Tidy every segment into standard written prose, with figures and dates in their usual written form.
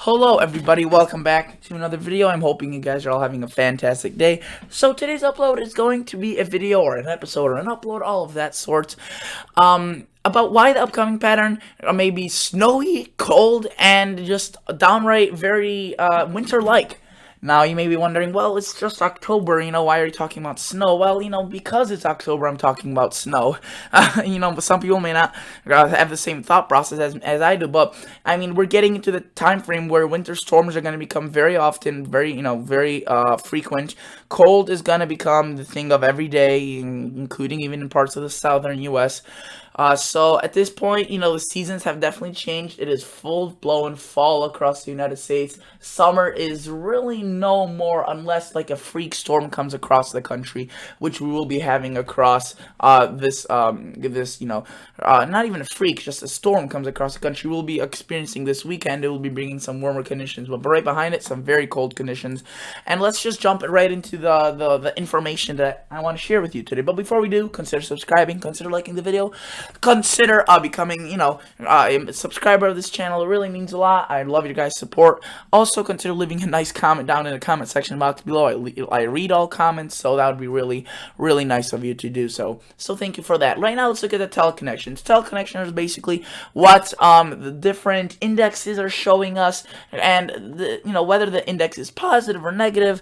Hello everybody, welcome back to another video. I'm hoping you guys are all having a fantastic day. So today's upload is going to be a video or an episode or an upload, all of that sort, about why the upcoming pattern may be snowy, cold, and just downright very winter-like. Now, you may be wondering, well, it's just October, why are you talking about snow? Well, because it's October, I'm talking about snow. But some people may not have the same thought process as I do, but, we're getting into the time frame where winter storms are going to become very often, very frequent. Cold is going to become the thing of every day, including even in parts of the southern U.S., so at this point, the seasons have definitely changed. It is full-blown fall across the United States. Summer is really no more unless like a freak storm comes across the country, which we will be having across not even a freak, just a storm comes across the country. We'll be experiencing this weekend. It will be bringing some warmer conditions, but right behind it, some very cold conditions. And let's just jump right into the information that I want to share with you today. But before we do, consider subscribing, consider liking the video. Consider becoming, a subscriber of this channel. It really means a lot. I love your guys' support. Also, consider leaving a nice comment down in the comment section box below. I read all comments, so that would be really, really nice of you to do so. So thank you for that. Right now, let's look at the teleconnections. Teleconnection is basically what the different indexes are showing us, and whether the index is positive or negative,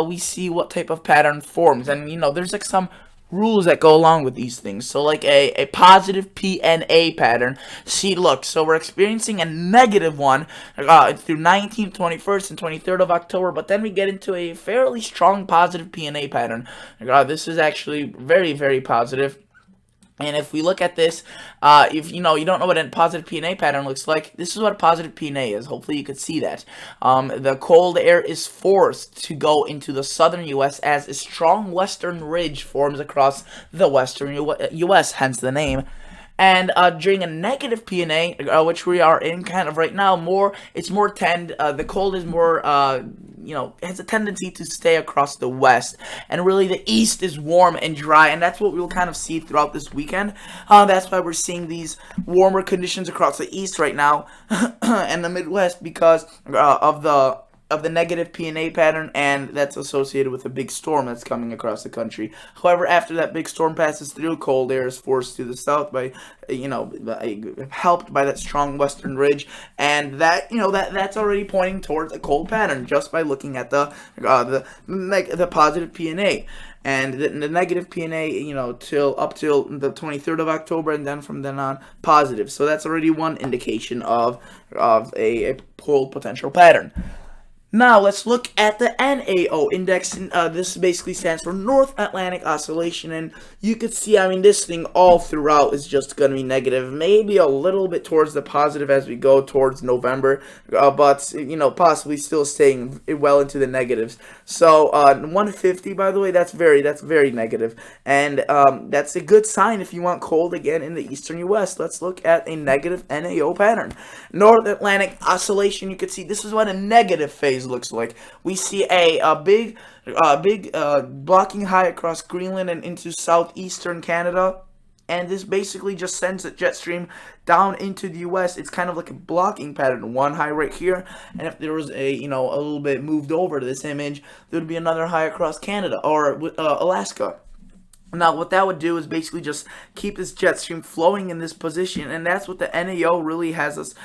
we see what type of pattern forms. And there's like some rules that go along with these things. So like a positive PNA pattern. See, look, so we're experiencing a negative one through 19th, 21st, and 23rd of October, but then we get into a fairly strong positive PNA pattern. This is actually very, very positive. And if we look at this, if you don't know what a positive PNA pattern looks like, this is what a positive PNA is. Hopefully you could see that. The cold air is forced to go into the southern U.S. as a strong western ridge forms across the western U.S., hence the name. And during a negative PNA, which we are in kind of right now, the cold is more, has a tendency to stay across the west. And really the east is warm and dry, and that's what we'll kind of see throughout this weekend. That's why we're seeing these warmer conditions across the east right now and the Midwest because of the negative PNA pattern, and that's associated with a big storm that's coming across the country. However, after that big storm passes through, cold air is forced to the south by, helped by that strong western ridge, and that's already pointing towards a cold pattern just by looking at the positive PNA. And the negative PNA, up till the 23rd of October, and then from then on, positive. So that's already one indication of a cold potential pattern. Now, let's look at the NAO index, and this basically stands for North Atlantic Oscillation, and you could see, this thing all throughout is just going to be negative, maybe a little bit towards the positive as we go towards November, but, possibly still staying well into the negatives. So, 150, by the way, that's very negative, and that's a good sign if you want cold again in the eastern U.S. Let's look at a negative NAO pattern. North Atlantic Oscillation, you could see this is what a negative phase looks like. We see a big blocking high across Greenland and into southeastern Canada, and this basically just sends a jet stream down into the U.S. It's kind of like a blocking pattern. One high right here, and if there was a little bit moved over to this image, there would be another high across Canada or Alaska. Now, what that would do is basically just keep this jet stream flowing in this position, and that's what the NAO really has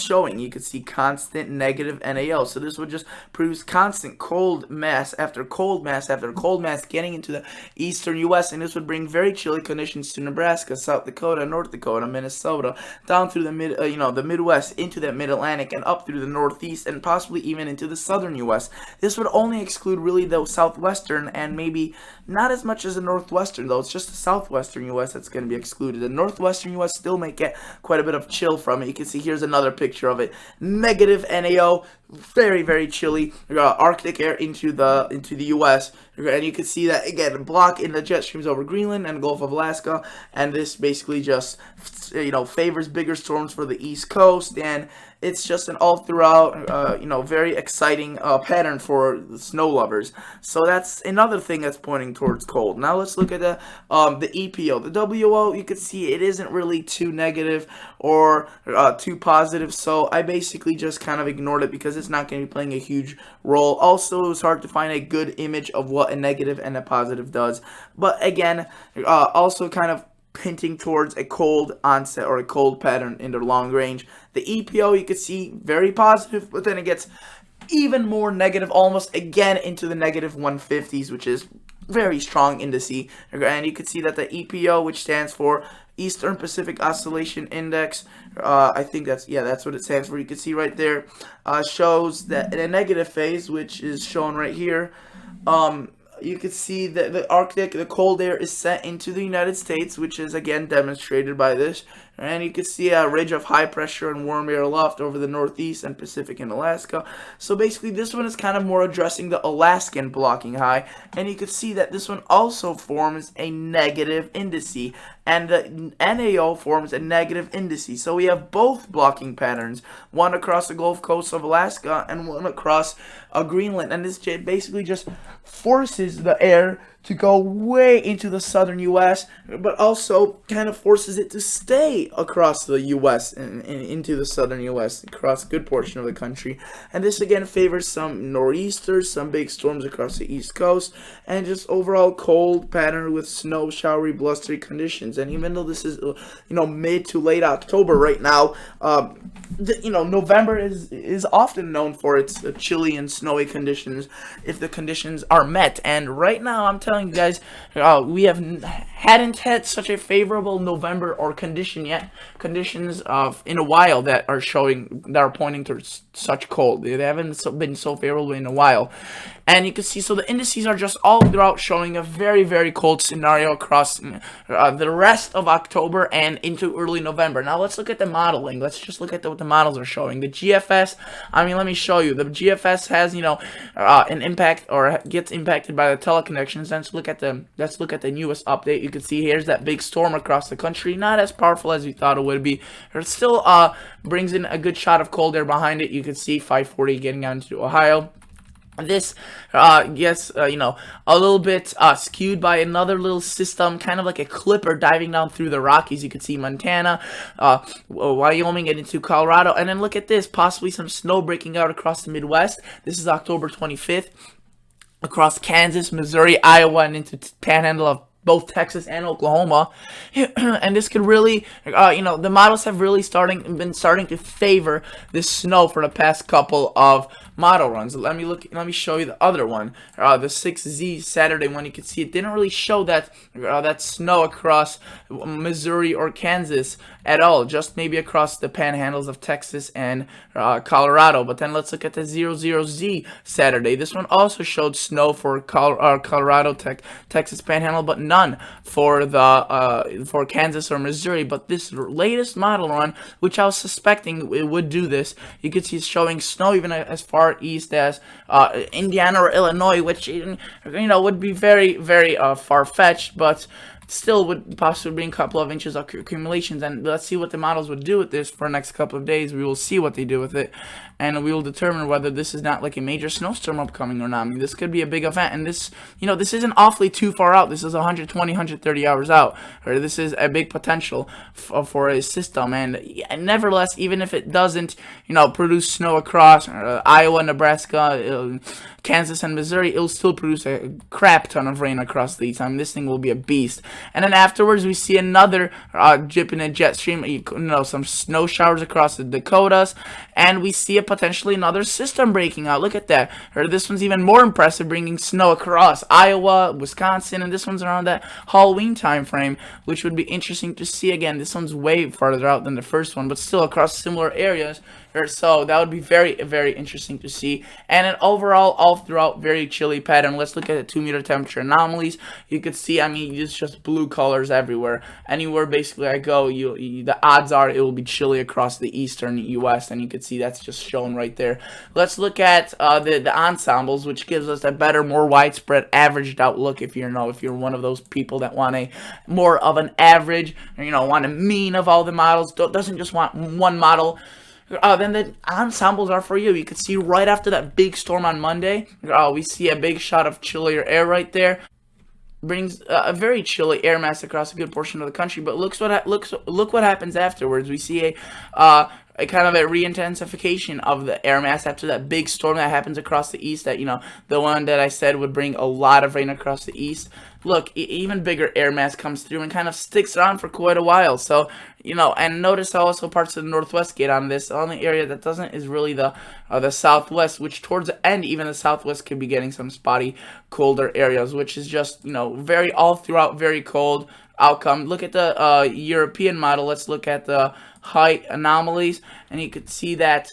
showing. You can see constant negative NAO. So this would just produce constant cold mass after cold mass after cold mass getting into the eastern U.S., and this would bring very chilly conditions to Nebraska, South Dakota, North Dakota, Minnesota, down through the the Midwest, into that Mid-Atlantic, and up through the Northeast, and possibly even into the southern U.S. This would only exclude really the southwestern and maybe not as much as the northwestern, though. It's just the southwestern U.S. that's going to be excluded. The northwestern U.S. still may get quite a bit of chill from it. You can see here's another picture of it. Negative NAO, very chilly. Arctic air into the U.S. and you can see that again, a block in the jet streams over Greenland and the Gulf of Alaska, and this basically just favors bigger storms for the East Coast, and it's just an all throughout very exciting pattern for the snow lovers. So that's another thing that's pointing towards cold. Now let's look at the EPO. The WO, you can see it isn't really too negative or too positive, so I basically just kind of ignored it because it's not going to be playing a huge role. Also, it was hard to find a good image of what a negative and a positive does, but again, also kind of hinting towards a cold onset or a cold pattern in the long range. The EPO, you can see very positive, but then it gets even more negative, almost again into the negative 150s, which is very strong indice. And you can see that the EPO, which stands for Eastern Pacific Oscillation Index, I think that's what it stands for. You can see right there, shows that in a negative phase, which is shown right here. You can see that the Arctic, the cold air, is sent into the United States, which is again demonstrated by this. And you can see a ridge of high pressure and warm air aloft over the Northeast and Pacific and Alaska. So basically this one is kind of more addressing the Alaskan blocking high. And you can see that this one also forms a negative indice. And the NAO forms a negative indice. So we have both blocking patterns. One across the Gulf Coast of Alaska and one across Greenland. And this basically just forces the air to go way into the southern U.S., but also kind of forces it to stay across the U.S. and into the southern U.S., across a good portion of the country. And this again favors some nor'easters, some big storms across the East Coast, and just overall cold pattern with snow, showery, blustery conditions. And even though this is mid to late October right now, November is often known for its chilly and snowy conditions if the conditions are met. And right now, I'm telling you guys, we hadn't had such a favorable November or conditions of in a while that are pointing towards such cold. They haven't been so favorable in a while. And you can see, so the indices are just all throughout showing a very, very cold scenario across the rest of October and into early November. Now let's look at the modeling. Let's just look at what the models are showing. The GFS, let me show you. The GFS has, an impact or gets impacted by the teleconnections. Let's look at the newest update. You can see here's that big storm across the country. Not as powerful as we thought it would be. It still brings in a good shot of cold air behind it. You can see 540 getting out into Ohio. This gets, a little bit skewed by another little system, kind of like a clipper diving down through the Rockies. You can see Montana, Wyoming, and into Colorado. And then look at this, possibly some snow breaking out across the Midwest. This is October 25th. Across Kansas, Missouri, Iowa, and into Panhandle of both Texas and Oklahoma. And this could really, the models have really been starting to favor this snow for the past couple of model runs. Let me show you the other one, the 6Z Saturday one. You can see it didn't really show that snow across Missouri or Kansas at all, just maybe across the panhandles of Texas and Colorado. But then let's look at the 00Z Saturday. This one also showed snow for Colorado, Texas panhandle, but none for for Kansas or Missouri. But this latest model run, which I was suspecting it would do this, you can see it's showing snow even as far east as Indiana or Illinois, which would be very, very far-fetched, but still would possibly bring a couple of inches of accumulations. And let's see what the models would do with this for the next couple of days. We will see what they do with it, and we will determine whether this is not like a major snowstorm upcoming or not. This could be a big event, and this this isn't awfully too far out. This is 120, 130 hours out, or this is a big potential for a system. And nevertheless, even if it doesn't produce snow across Iowa, Nebraska, Kansas, and Missouri, it'll still produce a crap ton of rain across these. This thing will be a beast. And then afterwards, we see another dip in a jet stream, some snow showers across the Dakotas, and we see potentially another system breaking out. Look at that. This one's even more impressive, bringing snow across Iowa, Wisconsin, and this one's around that Halloween time frame, which would be interesting to see. Again, this one's way farther out than the first one, but still across similar areas. So that would be very, very interesting to see. And then overall, all throughout very chilly pattern. Let's look at the 2-meter temperature anomalies. You could see, I mean, it's just blue colors everywhere. Anywhere basically I go, the odds are it will be chilly across the eastern U.S., and you can see that's just shown right there. Let's look at the ensembles, which gives us a better, more widespread, averaged out look. If you're one of those people that want a more of an average, or, want a mean of all the models, doesn't just want one model. Then the ensembles are for you. You can see right after that big storm on Monday, we see a big shot of chillier air right there. Brings a very chilly air mass across a good portion of the country. But look what happens afterwards. We see a kind of a re-intensification of the air mass after that big storm that happens across the east. That the one that I said would bring a lot of rain across the east. Look, even bigger air mass comes through and kind of sticks around for quite a while. So, and notice how also parts of the northwest get on this. The only area that doesn't is really the southwest, which towards the end, even the southwest could be getting some spotty, colder areas, which is just, very all throughout very cold outcome. Look at the European model. Let's look at the height anomalies, and you could see that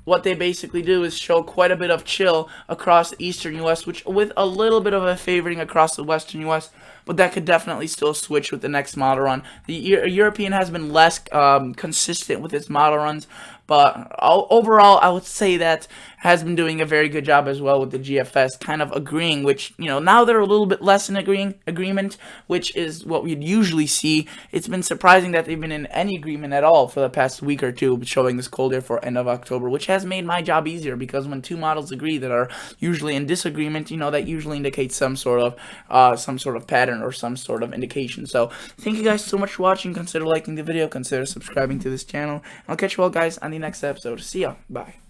what they basically do is show quite a bit of chill across the eastern U.S., which with a little bit of a favoring across the western U.S., but that could definitely still switch with the next model run. The European has been less consistent with its model runs, but overall, I would say that has been doing a very good job as well with the GFS, kind of agreeing, which, now they're a little bit less in agreement, which is what we'd usually see. It's been surprising that they've been in any agreement at all for the past week or two, showing this cold air for end of October, which has made my job easier, because when two models agree that are usually in disagreement, that usually indicates some sort of pattern or some sort of indication. So thank you guys so much for watching. Consider liking the video, consider subscribing to this channel. I'll catch you all guys on the next episode. See ya. Bye.